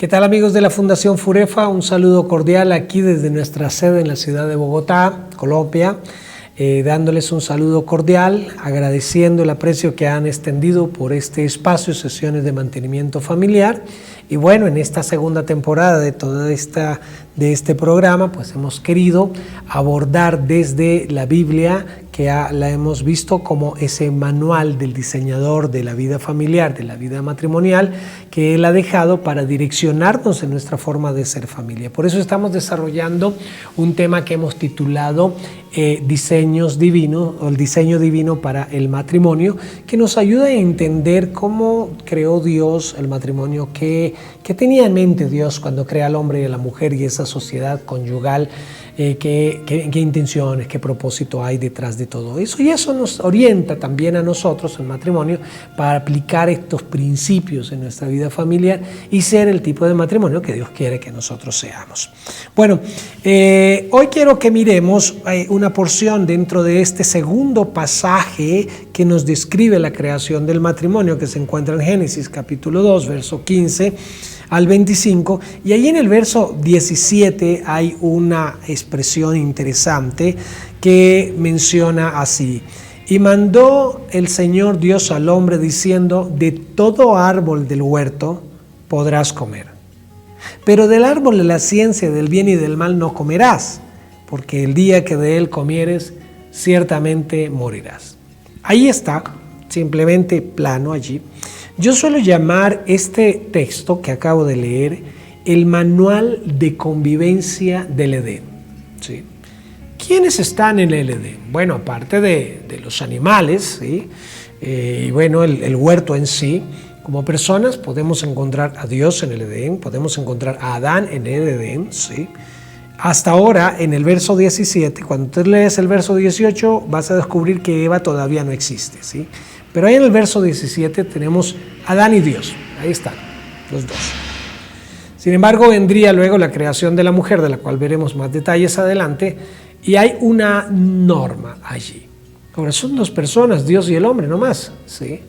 ¿Qué tal, amigos de la Fundación Furefa? Un saludo cordial aquí desde nuestra sede en la ciudad de Bogotá, Colombia, dándoles un saludo cordial, agradeciendo el aprecio que han extendido por este espacio, sesiones de mantenimiento familiar. Y bueno, en esta segunda temporada de este programa, pues hemos querido abordar desde la Biblia, que la hemos visto como ese manual del diseñador de la vida familiar, de la vida matrimonial, que Él ha dejado para direccionarnos en nuestra forma de ser familia. Por eso estamos desarrollando un tema que hemos titulado Diseños Divinos, o el diseño divino para el matrimonio, que nos ayuda a entender cómo creó Dios el matrimonio, qué tenía en mente Dios cuando crea al hombre y a la mujer y esa sociedad conyugal, qué intenciones, qué propósito hay detrás de todo eso. Y eso nos orienta también a nosotros, el matrimonio, para aplicar estos principios en nuestra vida familiar y ser el tipo de matrimonio que Dios quiere que nosotros seamos. Bueno, hoy quiero que miremos una porción dentro de este segundo pasaje que nos describe la creación del matrimonio, que se encuentra en Génesis capítulo 2, verso 15 al 25, y ahí en el verso 17 hay una expresión interesante que menciona así: y mandó el Señor Dios al hombre diciendo, de todo árbol del huerto podrás comer, pero del árbol de la ciencia del bien y del mal no comerás, porque el día que de él comieres, ciertamente morirás. Ahí está, simplemente plano allí. Yo suelo llamar este texto que acabo de leer el manual de convivencia del Edén. ¿Sí? ¿Quiénes están en el Edén? Bueno, aparte de los animales, ¿sí? Y bueno, el huerto en sí, como personas podemos encontrar a Dios en el Edén, podemos encontrar a Adán en el Edén, ¿sí? Hasta ahora, en el verso 17, cuando tú lees el verso 18, vas a descubrir que Eva todavía no existe, ¿sí? Pero ahí en el verso 17 tenemos Adán y Dios. Ahí están, los dos. Sin embargo, vendría luego la creación de la mujer, de la cual veremos más detalles adelante, y hay una norma allí. Ahora, son dos personas, Dios y el hombre, no más, ¿sí?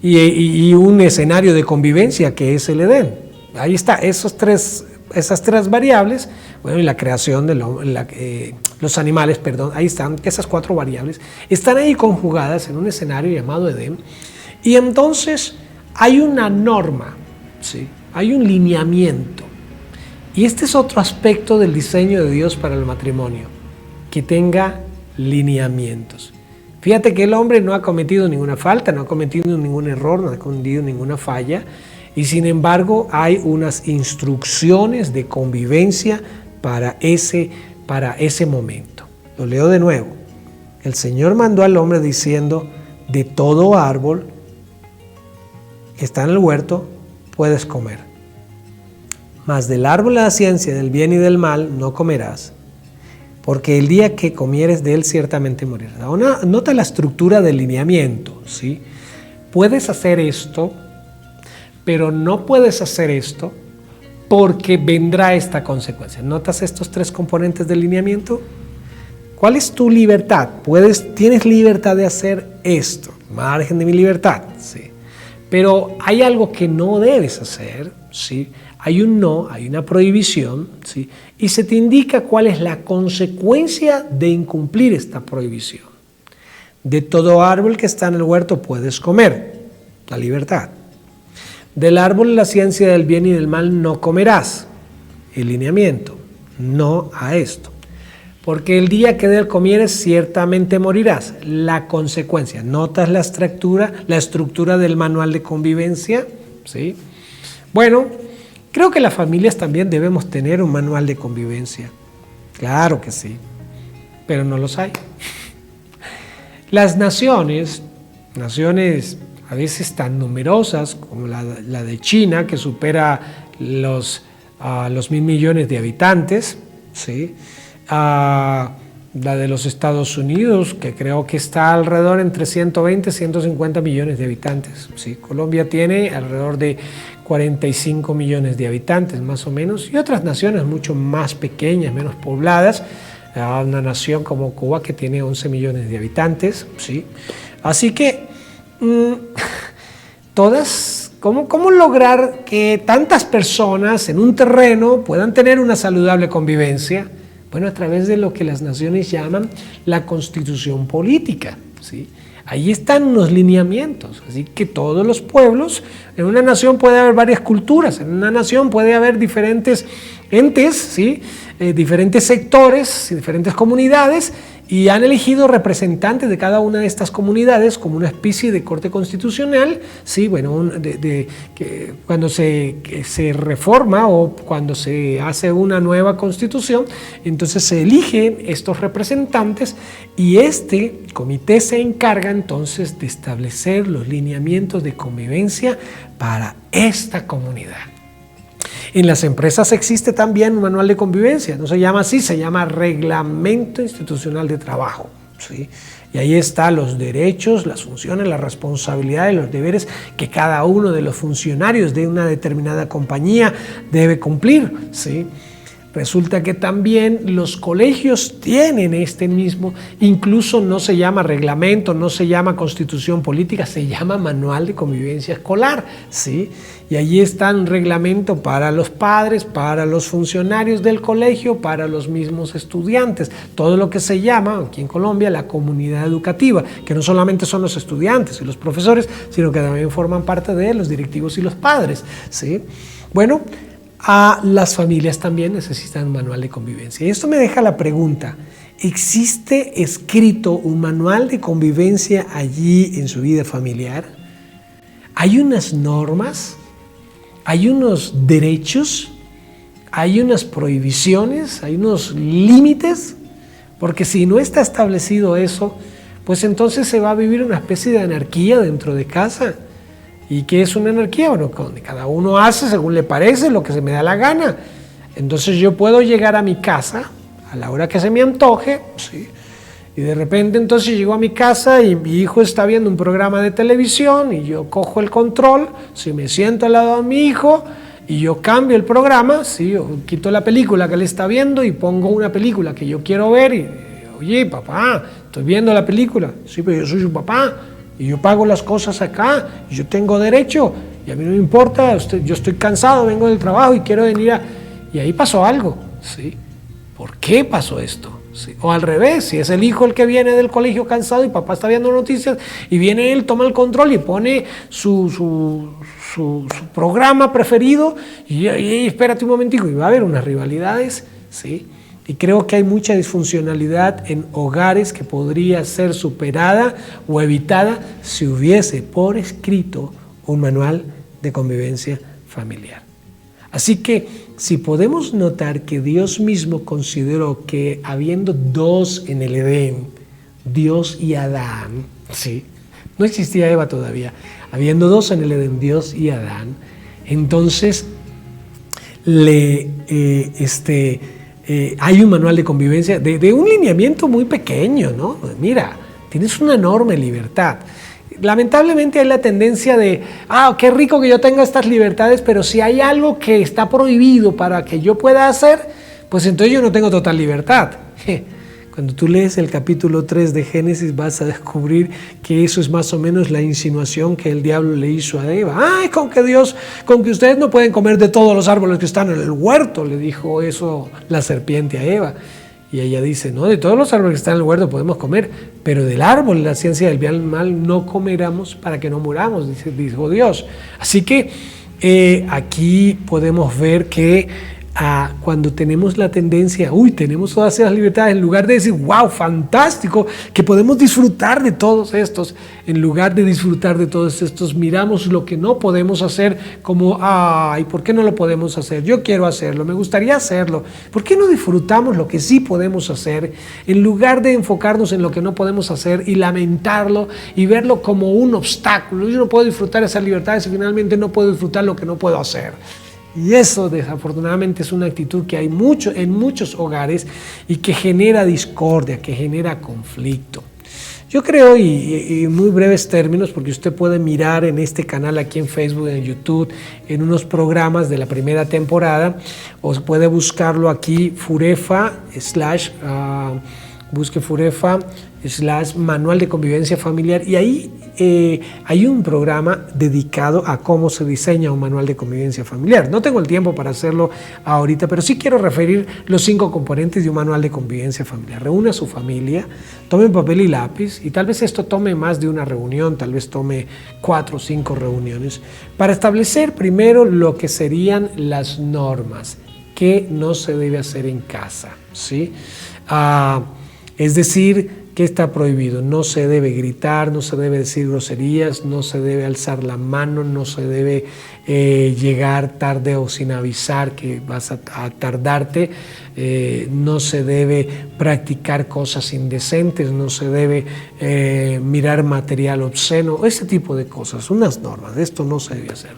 Y un escenario de convivencia que es el Edén. Ahí está, esas tres variables, bueno, y la creación de los animales, perdón, ahí están, esas cuatro variables, están ahí conjugadas en un escenario llamado Edén, y entonces hay una norma, ¿sí? Hay un lineamiento, y este es otro aspecto del diseño de Dios para el matrimonio, que tenga lineamientos. Fíjate que el hombre no ha cometido ninguna falta, no ha cometido ningún error, no ha cometido ninguna falla, y sin embargo hay unas instrucciones de convivencia para ese momento. Lo leo de nuevo. El Señor mandó al hombre diciendo, de todo árbol que está en el huerto puedes comer, mas del árbol de la ciencia del bien y del mal no comerás, porque el día que comieres de él ciertamente morirás. Ahora, nota la estructura del lineamiento, ¿sí? Puedes hacer esto, pero no puedes hacer esto porque vendrá esta consecuencia. ¿Notas estos tres componentes del lineamiento? ¿Cuál es tu libertad? Tienes libertad de hacer esto, margen de mi libertad, ¿sí? Pero hay algo que no debes hacer, ¿sí? Hay un no, hay una prohibición, ¿sí? Y se te indica cuál es la consecuencia de incumplir esta prohibición. De todo árbol que está en el huerto puedes comer, la libertad. Del árbol de la ciencia del bien y del mal no comerás, el lineamiento, no a esto. Porque el día que de él comieres ciertamente morirás, la consecuencia. ¿Notas la estructura del manual de convivencia? ¿Sí? Bueno, creo que las familias también debemos tener un manual de convivencia. Claro que sí, pero no los hay. Las naciones a veces tan numerosas como la de China, que supera los 1.000 millones de habitantes, ¿sí? La de los Estados Unidos, que creo que está alrededor entre 120 y 150 millones de habitantes, ¿sí? Colombia tiene alrededor de 45 millones de habitantes, más o menos, y otras naciones mucho más pequeñas, menos pobladas, una nación como Cuba que tiene 11 millones de habitantes, ¿sí? Así que todas ¿Cómo lograr que tantas personas en un terreno puedan tener una saludable convivencia? Bueno, a través de lo que las naciones llaman la constitución política, ¿sí? Ahí están unos lineamientos, así que todos los pueblos, en una nación puede haber varias culturas, en una nación puede haber diferentes entes, ¿sí? Diferentes sectores, diferentes comunidades, y han elegido representantes de cada una de estas comunidades como una especie de corte constitucional, ¿sí? Bueno, cuando se reforma o cuando se hace una nueva constitución, entonces se eligen estos representantes y este comité se encarga entonces de establecer los lineamientos de convivencia para esta comunidad. En las empresas existe también un manual de convivencia, no se llama así, se llama Reglamento Institucional de Trabajo, ¿sí? Y ahí están los derechos, las funciones, las responsabilidades, los deberes que cada uno de los funcionarios de una determinada compañía debe cumplir, ¿sí? Resulta que también los colegios tienen este mismo, incluso no se llama reglamento, no se llama constitución política, se llama manual de convivencia escolar, ¿sí? Y allí está un reglamento para los padres, para los funcionarios del colegio, para los mismos estudiantes, todo lo que se llama aquí en Colombia la comunidad educativa, que no solamente son los estudiantes y los profesores, sino que también forman parte de los directivos y los padres, ¿sí? Bueno, a las familias también necesitan un manual de convivencia. Y esto me deja la pregunta, ¿existe escrito un manual de convivencia allí en su vida familiar? ¿Hay unas normas? ¿Hay unos derechos? ¿Hay unas prohibiciones? ¿Hay unos límites? Porque si no está establecido eso, pues entonces se va a vivir una especie de anarquía dentro de casa. ¿Y qué es una anarquía? Bueno, donde cada uno hace según le parece, lo que se me da la gana. Entonces yo puedo llegar a mi casa a la hora que se me antoje, ¿sí? Y de repente entonces llego a mi casa y mi hijo está viendo un programa de televisión y yo cojo el control, ¿sí? Me siento al lado de mi hijo y yo cambio el programa, ¿sí? Yo quito la película que él está viendo y pongo una película que yo quiero ver y, oye, papá, estoy viendo la película. Sí, pero yo soy su papá. Y yo pago las cosas acá, y yo tengo derecho, y a mí no me importa, yo estoy cansado, vengo del trabajo y quiero venir a... Y ahí pasó algo, ¿sí? ¿Por qué pasó esto? ¿Sí? O al revés, si es el hijo el que viene del colegio cansado y papá está viendo noticias, y viene él, toma el control y pone su programa preferido, y espérate un momentico, y va a haber unas rivalidades, ¿sí? Y creo que hay mucha disfuncionalidad en hogares que podría ser superada o evitada si hubiese por escrito un manual de convivencia familiar. Así que si podemos notar que Dios mismo consideró que habiendo dos en el Edén, Dios y Adán, ¿sí? No existía Eva todavía, habiendo dos en el Edén, Dios y Adán, entonces hay un manual de convivencia de un lineamiento muy pequeño, ¿no? Mira, tienes una enorme libertad. Lamentablemente hay la tendencia de, qué rico que yo tenga estas libertades, pero si hay algo que está prohibido para que yo pueda hacer, pues entonces yo no tengo total libertad. Cuando tú lees el capítulo 3 de Génesis vas a descubrir que eso es más o menos la insinuación que el diablo le hizo a Eva. Con que ustedes no pueden comer de todos los árboles que están en el huerto, le dijo eso la serpiente a Eva. Y ella dice, no, de todos los árboles que están en el huerto podemos comer, pero del árbol de la ciencia del bien y el mal no comeremos para que no muramos, dijo Dios. Así que aquí podemos ver que cuando tenemos la tendencia, tenemos todas esas libertades, en lugar de decir, wow, fantástico, que podemos disfrutar de todos estos, en lugar de disfrutar de todos estos, miramos lo que no podemos hacer como, ¿por qué no lo podemos hacer? Yo quiero hacerlo, me gustaría hacerlo. ¿Por qué no disfrutamos lo que sí podemos hacer, en lugar de enfocarnos en lo que no podemos hacer y lamentarlo y verlo como un obstáculo? Yo no puedo disfrutar esas libertades y finalmente no puedo disfrutar lo que no puedo hacer. Y eso desafortunadamente es una actitud que hay en muchos hogares y que genera discordia, que genera conflicto. Yo creo, y en muy breves términos, porque usted puede mirar en este canal aquí en Facebook, en YouTube, en unos programas de la primera temporada, o puede buscarlo aquí, Furefa, busque Furefa, manual de convivencia familiar, y ahí hay un programa dedicado a cómo se diseña un manual de convivencia familiar. No tengo el tiempo para hacerlo ahorita, pero sí quiero referir los 5 componentes de un manual de convivencia familiar. Reúne a su familia, tomen papel y lápiz, y tal vez esto tome más de una reunión, tal vez tome 4 o 5 reuniones, para establecer primero lo que serían las normas, que no se debe hacer en casa, ¿sí? Es decir, ¿qué está prohibido? No se debe gritar, no se debe decir groserías, no se debe alzar la mano, no se debe llegar tarde o sin avisar que vas a tardarte, no se debe practicar cosas indecentes, no se debe mirar material obsceno, ese tipo de cosas, unas normas. Esto no se debe hacer.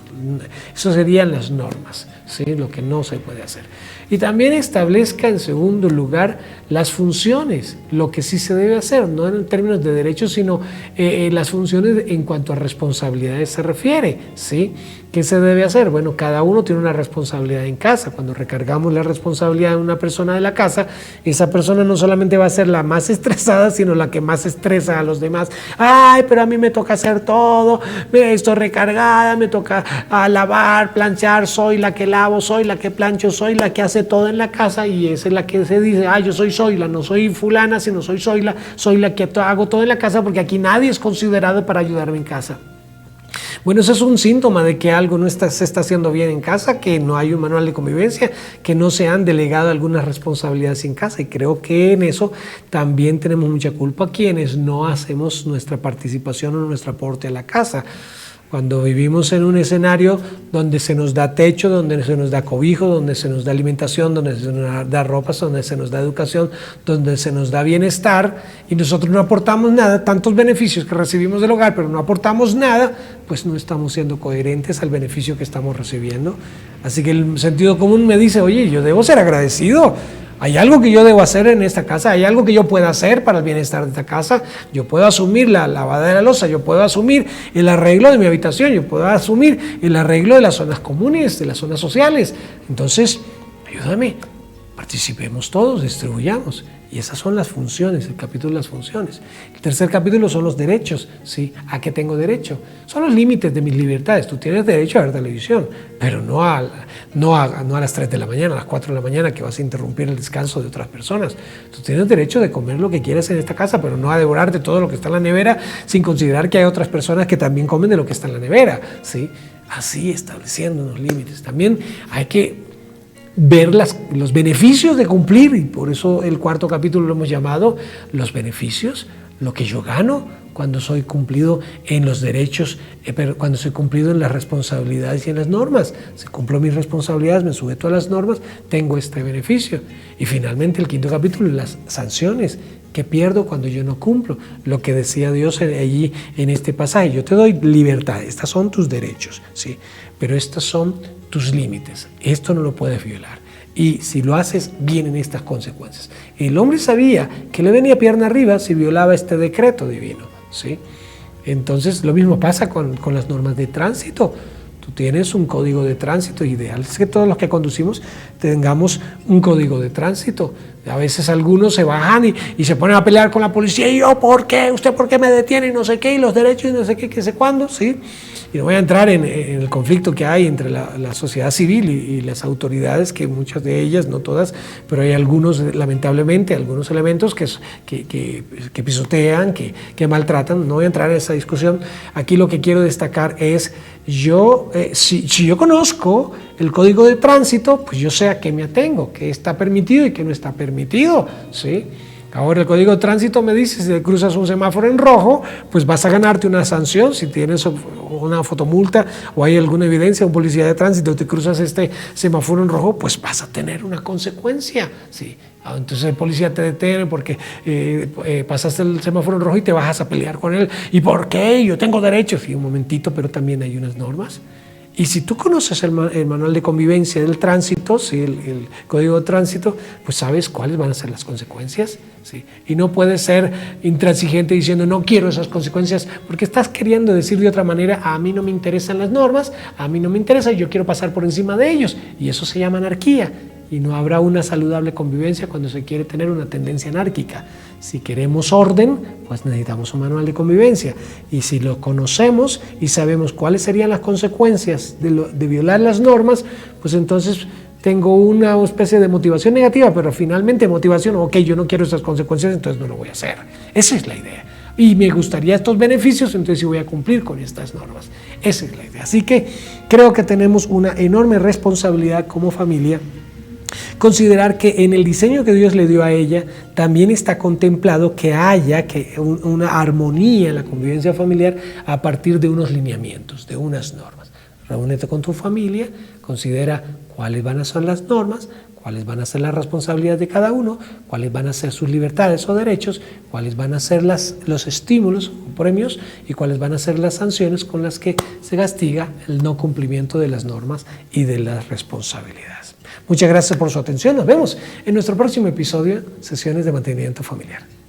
Eso serían las normas, ¿sí? Lo que no se puede hacer. Y también establezca en segundo lugar las funciones, lo que sí se debe hacer, no en términos de derechos, sino las funciones en cuanto a responsabilidades se refiere, ¿sí? ¿Qué se debe hacer? Bueno, cada uno tiene una responsabilidad en casa. Cuando recargamos la responsabilidad en una persona de la casa, esa persona no solamente va a ser la más estresada, sino la que más estresa a los demás. Ay, pero a mí me toca hacer todo, estoy recargada, me toca lavar, planchar, soy la que lavo, soy la que plancho, soy la que hace todo en la casa, y esa es la que se dice, yo soy Zoila, no soy fulana, sino soy Zoila, soy la que hago todo en la casa, porque aquí nadie es considerado para ayudarme en casa. Bueno, eso es un síntoma de que algo no se está haciendo bien en casa, que no hay un manual de convivencia, que no se han delegado algunas responsabilidades en casa, y creo que en eso también tenemos mucha culpa quienes no hacemos nuestra participación o nuestro aporte a la casa. Cuando vivimos en un escenario donde se nos da techo, donde se nos da cobijo, donde se nos da alimentación, donde se nos da ropa, donde se nos da educación, donde se nos da bienestar, y nosotros no aportamos nada, tantos beneficios que recibimos del hogar, pero no aportamos nada, pues no estamos siendo coherentes al beneficio que estamos recibiendo. Así que el sentido común me dice, oye, yo debo ser agradecido. Hay algo que yo debo hacer en esta casa, hay algo que yo pueda hacer para el bienestar de esta casa. Yo puedo asumir la lavada de la loza, yo puedo asumir el arreglo de mi habitación, yo puedo asumir el arreglo de las zonas comunes, de las zonas sociales. Entonces, ayúdame, participemos todos, distribuyamos. Y esas son las funciones, el capítulo de las funciones. El tercer capítulo son los derechos, ¿sí? ¿A qué tengo derecho? Son los límites de mis libertades. Tú tienes derecho a ver televisión, pero no a las 3 de la mañana, a las 4 de la mañana, que vas a interrumpir el descanso de otras personas. Tú tienes derecho de comer lo que quieras en esta casa, pero no a devorarte todo lo que está en la nevera, sin considerar que hay otras personas que también comen de lo que está en la nevera, ¿sí? Así, estableciendo unos límites. También hay que ver los beneficios de cumplir, y por eso el cuarto capítulo lo hemos llamado los beneficios, lo que yo gano cuando soy cumplido en los derechos, pero cuando soy cumplido en las responsabilidades y en las normas. Si cumplo mis responsabilidades, me sujeto a las normas, tengo este beneficio. Y finalmente el quinto capítulo, las sanciones. ¿Qué pierdo cuando yo no cumplo? Lo que decía Dios allí en este pasaje: yo te doy libertad, estas son tus derechos, ¿sí? Pero estos son tus límites, esto no lo puedes violar. Y si lo haces, vienen estas consecuencias. El hombre sabía que le venía pierna arriba si violaba este decreto divino, ¿sí? Entonces lo mismo pasa con las normas de tránsito. Tú tienes un código de tránsito, ideal es que todos los que conducimos tengamos un código de tránsito. A veces algunos se bajan y se ponen a pelear con la policía, y yo, ¿por qué? ¿Usted por qué me detiene? Y no sé qué, y los derechos y no sé qué, qué sé cuándo, ¿sí? Y no voy a entrar en el conflicto que hay entre la sociedad civil y las autoridades, que muchas de ellas, no todas, pero hay algunos, lamentablemente, algunos elementos que pisotean, que maltratan. No voy a entrar en esa discusión. Aquí lo que quiero destacar es, si yo conozco el código de tránsito, pues yo sé a qué me atengo, qué está permitido y qué no está permitido, ¿sí? Ahora el código de tránsito me dice, si cruzas un semáforo en rojo, pues vas a ganarte una sanción. Si tienes una fotomulta o hay alguna evidencia, un policía de tránsito, te cruzas este semáforo en rojo, pues vas a tener una consecuencia, ¿sí? Entonces el policía te detiene porque pasaste el semáforo en rojo y te vas a pelear con él. ¿Y por qué? Yo tengo derechos. Y un momentito, pero también hay unas normas. Y si tú conoces el manual de convivencia del tránsito, ¿sí? el código de tránsito, pues sabes cuáles van a ser las consecuencias, ¿sí? Y no puedes ser intransigente diciendo no quiero esas consecuencias, porque estás queriendo decir de otra manera, a mí no me interesan las normas, a mí no me interesa, yo quiero pasar por encima de ellos, y eso se llama anarquía. Y no habrá una saludable convivencia cuando se quiere tener una tendencia anárquica. Si queremos orden, pues necesitamos un manual de convivencia. Y si lo conocemos y sabemos cuáles serían las consecuencias de violar las normas, pues entonces tengo una especie de motivación negativa, pero finalmente motivación, ok, yo no quiero esas consecuencias, entonces no lo voy a hacer. Esa es la idea. Y me gustaría estos beneficios, entonces sí voy a cumplir con estas normas. Esa es la idea. Así que creo que tenemos una enorme responsabilidad como familia, considerar que en el diseño que Dios le dio a ella también está contemplado que haya una armonía en la convivencia familiar a partir de unos lineamientos, de unas normas. Reúnete con tu familia, considera cuáles van a ser las normas, cuáles van a ser las responsabilidades de cada uno, cuáles van a ser sus libertades o derechos, cuáles van a ser los estímulos o premios y cuáles van a ser las sanciones con las que se castiga el no cumplimiento de las normas y de las responsabilidades. Muchas gracias por su atención. Nos vemos en nuestro próximo episodio, Sesiones de Mantenimiento Familiar.